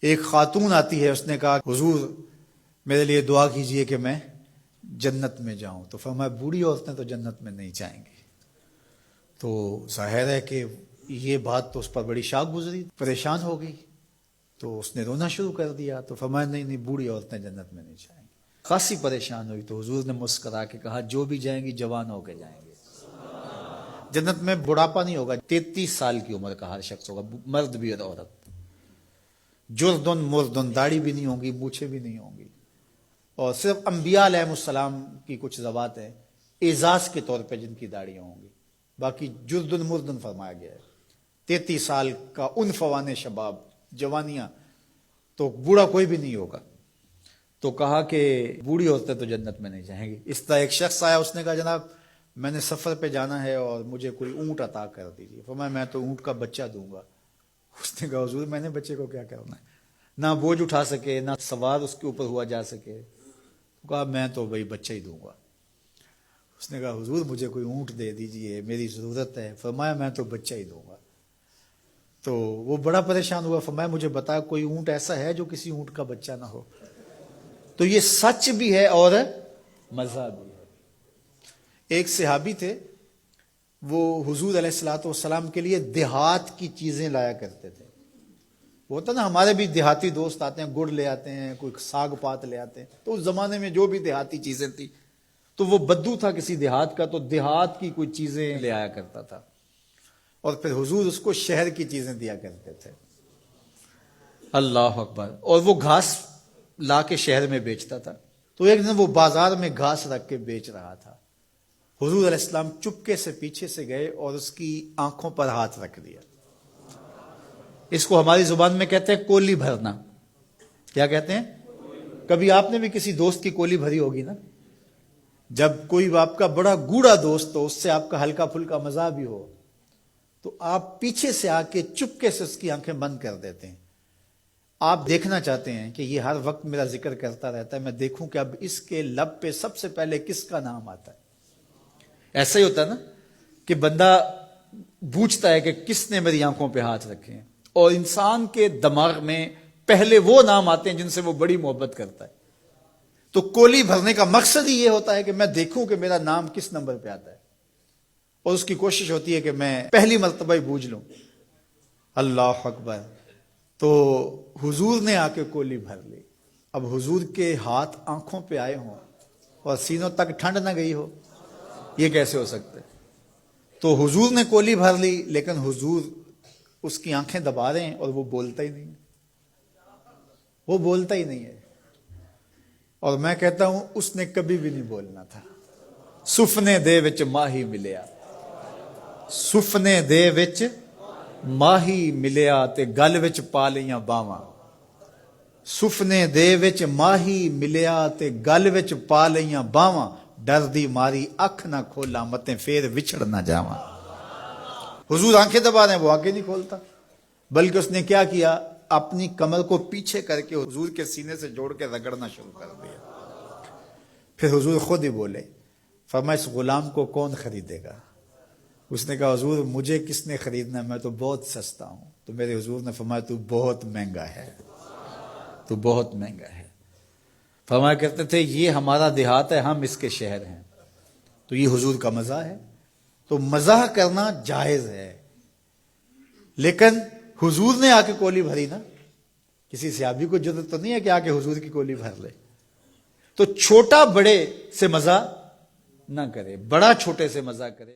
ایک خاتون آتی ہے، اس نے کہا حضور میرے لیے دعا کیجئے کہ میں جنت میں جاؤں. تو فرمایا بوڑھی عورتیں تو جنت میں نہیں جائیں گی. تو ظاہر ہے کہ یہ بات تو اس پر بڑی شاک گزری، پریشان ہو گئی، تو اس نے رونا شروع کر دیا. تو فرمایا نہیں بوڑھی عورتیں جنت میں نہیں جائیں گی. خاصی پریشان ہوئی تو حضور نے مسکرا کے کہا جو بھی جائیں گی جوان ہو کے جائیں گے. جنت میں بڑھاپا نہیں ہوگا، 33 سال کی عمر کا ہر شخص ہوگا، مرد بھی اور عورت. جردن مردن، داڑھی بھی نہیں ہوگی، مونچھیں بھی نہیں ہوں گی، اور صرف انبیاء علیہ السلام کی کچھ ذوات ہیں اعزاز کے طور پہ جن کی داڑیاں ہوں گی، باقی جردن مردن فرمایا گیا ہے. 33 سال کا عنفوان شباب، جوانیاں، تو بوڑھا کوئی بھی نہیں ہوگا. تو کہا کہ بوڑھی عورتیں تو جنت میں نہیں جائیں گی. اس طرح ایک شخص آیا، اس نے کہا جناب میں نے سفر پہ جانا ہے اور مجھے کوئی اونٹ عطا کر دیجیے. فرمایا میں تو اونٹ کا بچہ دوں گا. اس نے کہا حضور میں نے بچے کو کیا کرنا ہے، نہ بوجھ اٹھا سکے نہ سوار اس کے اوپر ہوا جا سکے. کہا میں تو بھائی بچہ ہی دوں گا. اس نے کہا حضور مجھے کوئی اونٹ دے دیجئے، میری ضرورت ہے. فرمایا میں تو بچہ ہی دوں گا. تو وہ بڑا پریشان ہوا. فرمایا مجھے بتا کوئی اونٹ ایسا ہے جو کسی اونٹ کا بچہ نہ ہو. تو یہ سچ بھی ہے اور مزہ بھی ہے. ایک صحابی تھے، وہ حضور علیہ الصلوۃ والسلام کے لیے دیہات کی چیزیں لایا کرتے تھے. وہ ہوتا نا ہمارے بھی دیہاتی دوست آتے ہیں، گڑ لے آتے ہیں، کوئی ساگ پات لے آتے ہیں. تو اس زمانے میں جو بھی دیہاتی چیزیں تھیں، تو وہ بدو تھا کسی دیہات کا، تو دیہات کی کوئی چیزیں لے آیا کرتا تھا، اور پھر حضور اس کو شہر کی چیزیں دیا کرتے تھے. اللہ اکبر. اور وہ گھاس لا کے شہر میں بیچتا تھا. تو ایک دن وہ بازار میں گھاس رکھ کے بیچ رہا تھا. حضور علیہ السلام چپکے سے پیچھے سے گئے اور اس کی آنکھوں پر ہاتھ رکھ دیا. اس کو ہماری زبان میں کہتے ہیں کولی بھرنا. کیا کہتے ہیں؟ کبھی آپ نے بھی کسی دوست کی کولی بھری ہوگی نا. جب کوئی آپ کا بڑا گوڑا دوست ہو، اس سے آپ کا ہلکا پھلکا مزاح بھی ہو، تو آپ پیچھے سے آ کے چپکے سے اس کی آنکھیں بند کر دیتے ہیں. آپ دیکھنا چاہتے ہیں کہ یہ ہر وقت میرا ذکر کرتا رہتا ہے، میں دیکھوں کہ اب اس کے لب پہ سب سے پہلے کس کا نام آتا ہے. ایسا ہی ہوتا ہے نا کہ بندہ پوچھتا ہے کہ کس نے میری آنکھوں پہ ہاتھ رکھے ہیں، اور انسان کے دماغ میں پہلے وہ نام آتے ہیں جن سے وہ بڑی محبت کرتا ہے. تو کولی بھرنے کا مقصد ہی یہ ہوتا ہے کہ میں دیکھوں کہ میرا نام کس نمبر پہ آتا ہے، اور اس کی کوشش ہوتی ہے کہ میں پہلی مرتبہ ہی بوجھ لوں. اللہ اکبر. تو حضور نے آ کے کولی بھر لی. اب حضور کے ہاتھ آنکھوں پہ آئے ہوں اور سینوں تک ٹھنڈ نہ گئی ہو، یہ کیسے ہو سکتا ہے؟ تو حضور نے کولی بھر لی، لیکن حضور اس کی آنکھیں دبا رہے ہیں اور وہ بولتا ہی نہیں. وہ بولتا ہی نہیں ہے. اور میں کہتا ہوں اس نے کبھی بھی نہیں بولنا تھا. سفنے دے وچ ماہی ملیا، سفنے دے وچ ماہی ملیا تے گل وچ پا لیاں باواں. سفنے دے وچ ماہی ملیا تے گل وچ پا لیاں باواں. ڈر دی ماری اکھ نہ کھولا متے پھر وچھڑ نہ جاواں. حضور آنکھیں دبا رہے ہیں، وہ آنکھیں نہیں کھولتا، بلکہ اس نے کیا کیا، اپنی کمر کو پیچھے کر کے حضور کے سینے سے جوڑ کے رگڑنا شروع کر دیا. پھر حضور خود ہی بولے. فرمایا اس غلام کو کون خریدے گا؟ اس نے کہا حضور مجھے کس نے خریدنا، میں تو بہت سستا ہوں. تو میرے حضور نے فرمایا تو بہت مہنگا ہے، تو بہت مہنگا ہے. فرمایا کرتے تھے یہ ہمارا دیہات ہے، ہم اس کے شہر ہیں. تو یہ حضور کا مزاح ہے. تو مزاح کرنا جائز ہے، لیکن حضور نے آ کے کولی بھری نا. کسی صحابی کو جرأت تو نہیں ہے کہ آ کے حضور کی کولی بھر لے. تو چھوٹا بڑے سے مزاح نہ کرے، بڑا چھوٹے سے مزاح کرے.